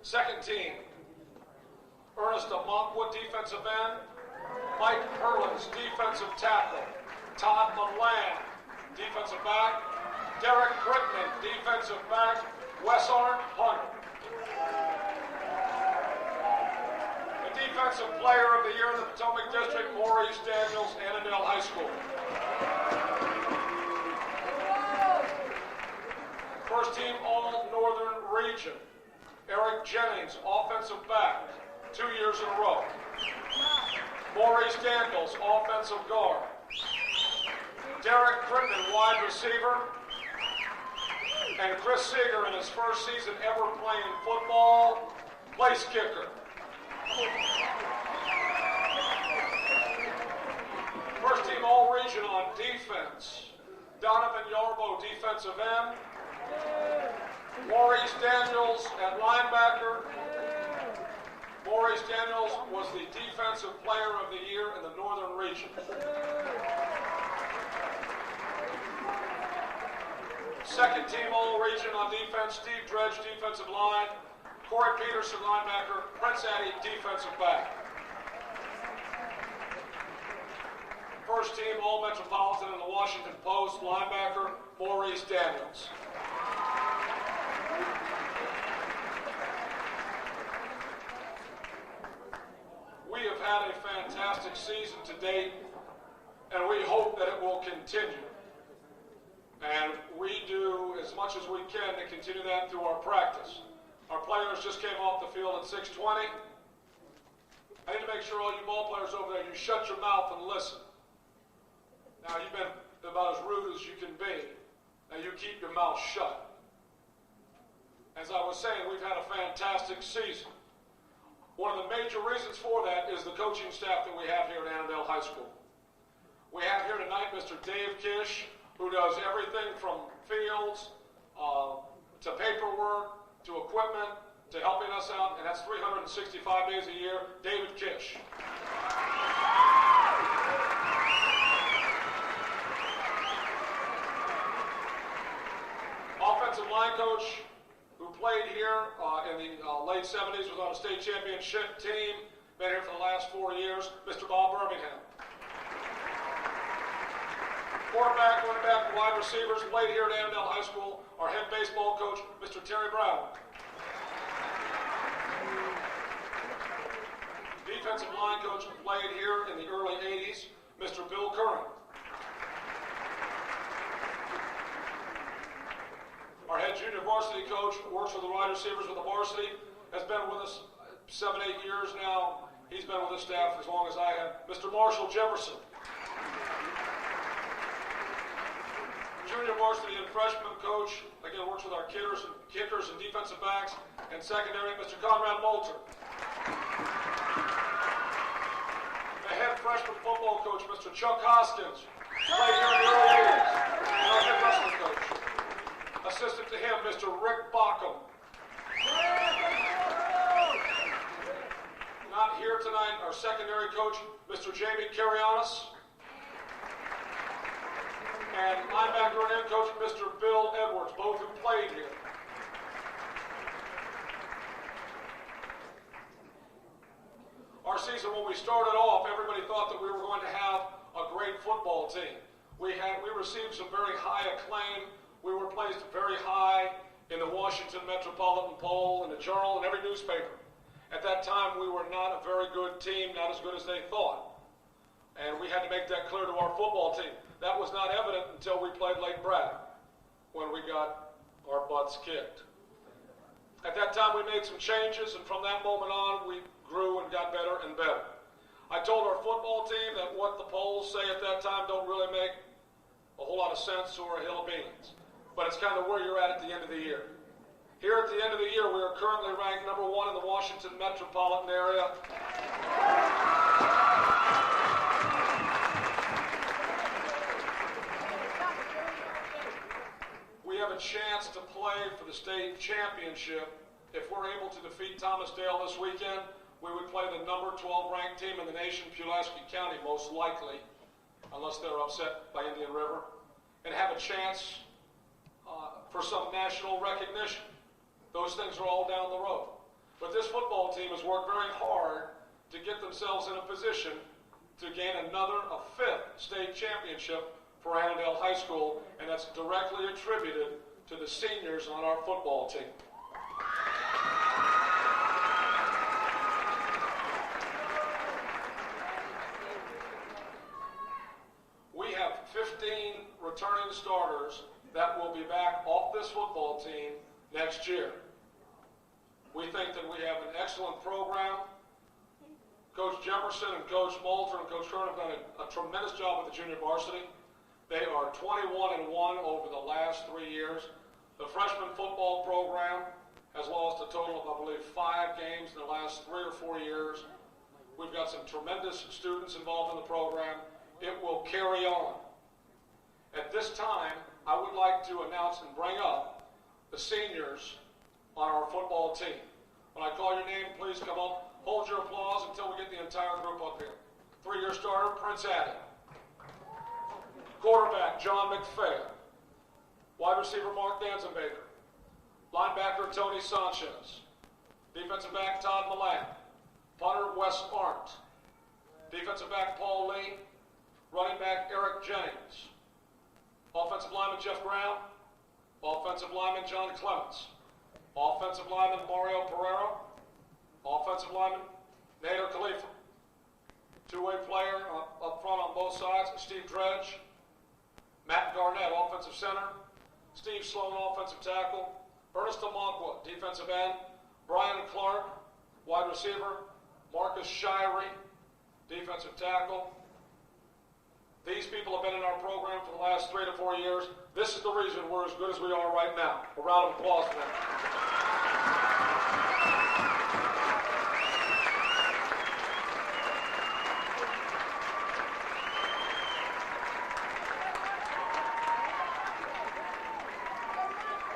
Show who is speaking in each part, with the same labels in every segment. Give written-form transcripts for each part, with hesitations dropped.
Speaker 1: Second team, Ernest Monkwood, defensive end. Mike Perlins, defensive tackle. Todd Milan, defensive back. Derek Brickman, defensive back. Wes Arndt, punter. The defensive player of the year in the Potomac District, Maurice Daniels, Annandale High School. First team All-Northern Region, Eric Jennings, offensive back, 2 years in a row. Maurice Daniels, offensive guard. Derek Crittenden, wide receiver. And Chris Seeger, in his first season ever playing football, place kicker. First team All-Region on defense, Donovan Yarbo, defensive end. Maurice Daniels at linebacker. Maurice Daniels was the defensive player of the year in the Northern Region. Second team All-Region on defense, Steve Dredge, defensive line. Corey Peterson, linebacker. Prince Addy, defensive back. First team All-Metropolitan in the Washington Post, linebacker, Maurice Daniels. We have had a fantastic season to date, and we hope that it will continue. And we do as much as we can to continue that through our practice. Our players just came off the field at 6:20. I need to make sure all you ball players over there, you shut your mouth and listen. Now, you've been about as rude as you can be. Now, you keep your mouth shut. As I was saying, we've had a fantastic season. One of the major reasons for that is the coaching staff that we have here at Annandale High School. We have here tonight Mr. Dave Kish, who does everything from fields to paperwork to equipment to helping us out, and that's 365 days a year. David Kish. Offensive line coach who played here in the late 70s, was on a state championship team, been here for the last 4 years, Mr. Bob Birmingham. Quarterback, running back, and wide receivers played here at Annandale High School. Our head baseball coach, Mr. Terry Brown. Defensive line coach played here in the early 80s, Mr. Bill Curran. Our head junior varsity coach works with the wide receivers with the varsity, has been with us 7, 8 years now. He's been with the staff as long as I have. Mr. Marshall Jefferson. Junior varsity and freshman coach, again, works with our kickers and defensive backs. And secondary, Mr. Conrad Moulter. The head freshman football coach, Mr. Chuck Hoskins, played here in the early 80s. And our head wrestling coach. Assistant to him, Mr. Rick Bockham. Not here tonight, our secondary coach, Mr. Jamie Carrianis. And linebacker and head coach, Mr. Bill Edwards, both who played here. Our season, when we started off, everybody thought that we were going to have a great football team. We received some very high acclaim. We were placed very high in the Washington Metropolitan Poll, in the Journal, and every newspaper. At that time, we were not a very good team, not as good as they thought. And we had to make that clear to our football team. That was not evident until we played Lake Braddock, when we got our butts kicked. At that time, we made some changes, and from that moment on, we grew and got better and better. I told our football team that what the polls say at that time don't really make a whole lot of sense or a hill of beans. But it's kind of where you're at the end of the year. Here at the end of the year, we are currently ranked #1 in the Washington metropolitan area. We have a chance to play for the state championship. If we're able to defeat Thomasdale this weekend, we would play the #12 ranked team in the nation, Pulaski County, most likely, unless they're upset by Indian River, and have a chance for some national recognition. Those things are all down the road. But this football team has worked very hard to get themselves in a position to gain a fifth state championship for Annandale High School, and that's directly attributed to the seniors on our football team. We have 15 returning starters that will be back off this football team next year. We think that we have an excellent program. Coach Jefferson and Coach Moulter and Coach Kern have done a tremendous job with the junior varsity. They are 21-1 over the last 3 years. The freshman football program has lost a total of, I believe, 5 games in the last 3 or 4 years. We've got some tremendous students involved in the program. It will carry on. At this time, I would like to announce and bring up the seniors on our football team. When I call your name, please come up. Hold your applause until we get the entire group up here. 3-year starter, Prince Addy. Quarterback, John McPhail. Wide receiver, Mark Danzenbaker. Linebacker, Tony Sanchez. Defensive back, Todd Milan. Punter, Wes Arndt. Defensive back, Paul Lee. Running back, Eric Jennings. Offensive lineman, Jeff Brown. Offensive lineman, John Clements. Offensive lineman, Mario Pereira. Offensive lineman, Nader Khalifa. Two-way player up front on both sides, Steve Dredge. Matt Garnett, offensive center. Steve Sloan, offensive tackle. Ernest Amonkwa, defensive end. Brian Clark, wide receiver. Marcus Shirey, defensive tackle. These people have been in our program for the last 3 to 4 years. This is the reason we're as good as we are right now. A round of applause for them.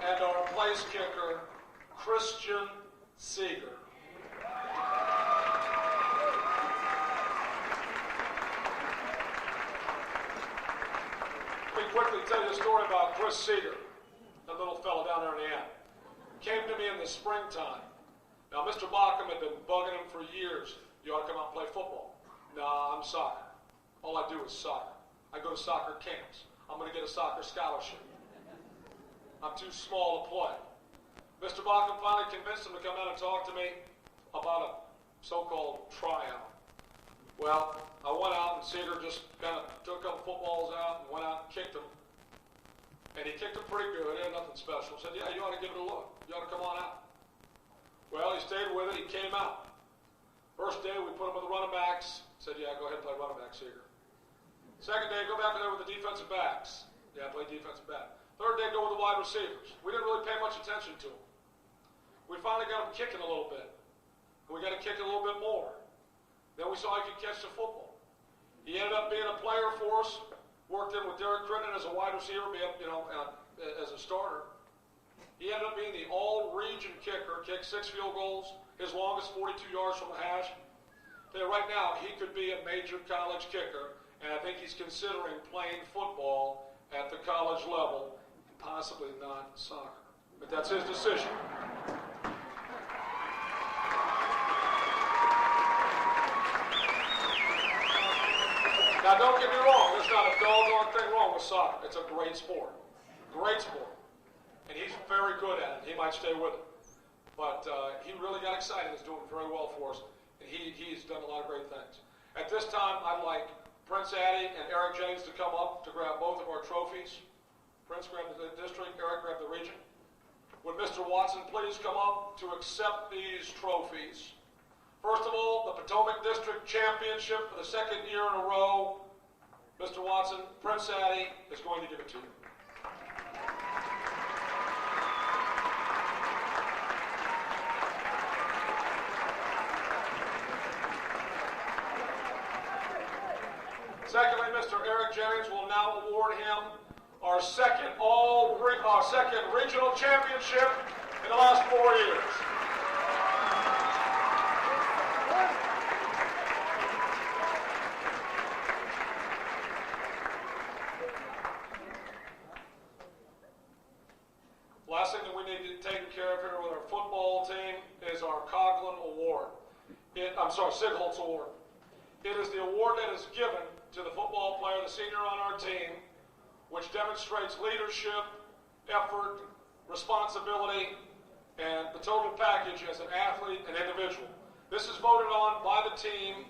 Speaker 1: And our place kicker, Christian Seeger. Let me quickly tell you a story about Chris Seeger, that little fellow down there in the end. Came to me in the springtime. Now, Mr. Bockham had been bugging him for years. You ought to come out and play football. Nah, I'm soccer. All I do is soccer. I go to soccer camps. I'm going to get a soccer scholarship. I'm too small to play. Mr. Bockham finally convinced him to come out and talk to me about a so-called tryout. Well, I went out and Seeger just kind of took a couple footballs out and went out and kicked them. And he kicked them pretty good. He had nothing special. Said, yeah, you ought to give it a look. You ought to come on out. Well, he stayed with it. He came out. First day, we put him with the running backs. Said, yeah, go ahead and play running back, Seeger. Second day, go back in there with the defensive backs. Yeah, play defensive back. Third day, go with the wide receivers. We didn't really pay much attention to him. We finally got him kicking a little bit. And we got him kicking a little bit more. Then we saw he could catch the football. He ended up being a player for us. Worked in with Derek Crittenden as a wide receiver, as a starter. He ended up being the all-region kicker, kicked 6 field goals, his longest 42 yards from the hash. Tell you right now, he could be a major college kicker, and I think he's considering playing football at the college level, possibly not soccer. But that's his decision. Now, don't get me wrong. There's not a doggone thing wrong with soccer. It's a great sport. Great sport. And he's very good at it. He might stay with it. But he really got excited. He's doing very well for us. And he's done a lot of great things. At this time, I'd like Prince Addy and Eric Jennings to come up to grab both of our trophies. Prince, grab the district. Eric, grab the region. Would Mr. Watson please come up to accept these trophies? First of all, the Potomac District Championship for the 2nd year in a row. Mr. Watson, Prince Addy is going to give it to you. Secondly, Mr. Eric Jennings will now award him our second regional championship in the last 4 years. Last thing that we need taken care of here with our football team is our Coughlin Award. Sigholtz Award. It is the award that is given to the football player, the senior on our team, which demonstrates leadership, effort, responsibility, and the total package as an athlete and individual. This is voted on by the team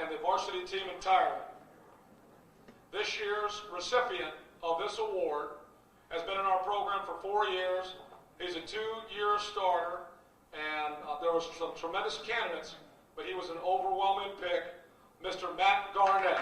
Speaker 1: and the varsity team entirely. This year's recipient of this award has been in our program for 4 years. He's a 2-year starter, and there was some tremendous candidates, but he was an overwhelming pick, Mr. Matt Garnett.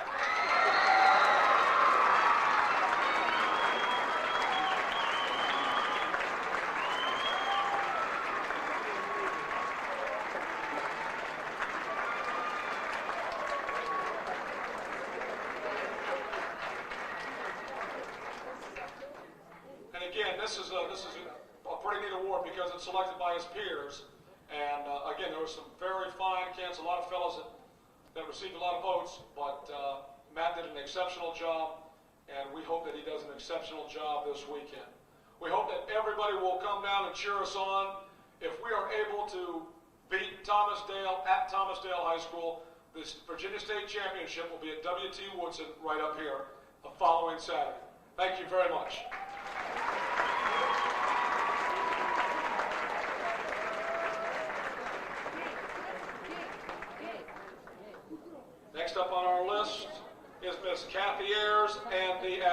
Speaker 1: And again, this is a pretty neat award because it's selected by his peers. And again, there were some very fine candidates, a lot of fellows that received a lot of votes, but Matt did an exceptional job, and we hope that he does an exceptional job this weekend. We hope that everybody will come down and cheer us on. If we are able to beat Thomasdale at Thomasdale High School, this Virginia State Championship will be at W.T. Woodson right up here the following Saturday. Thank you very much. Next up on our list is Miss Kathy Ayers and the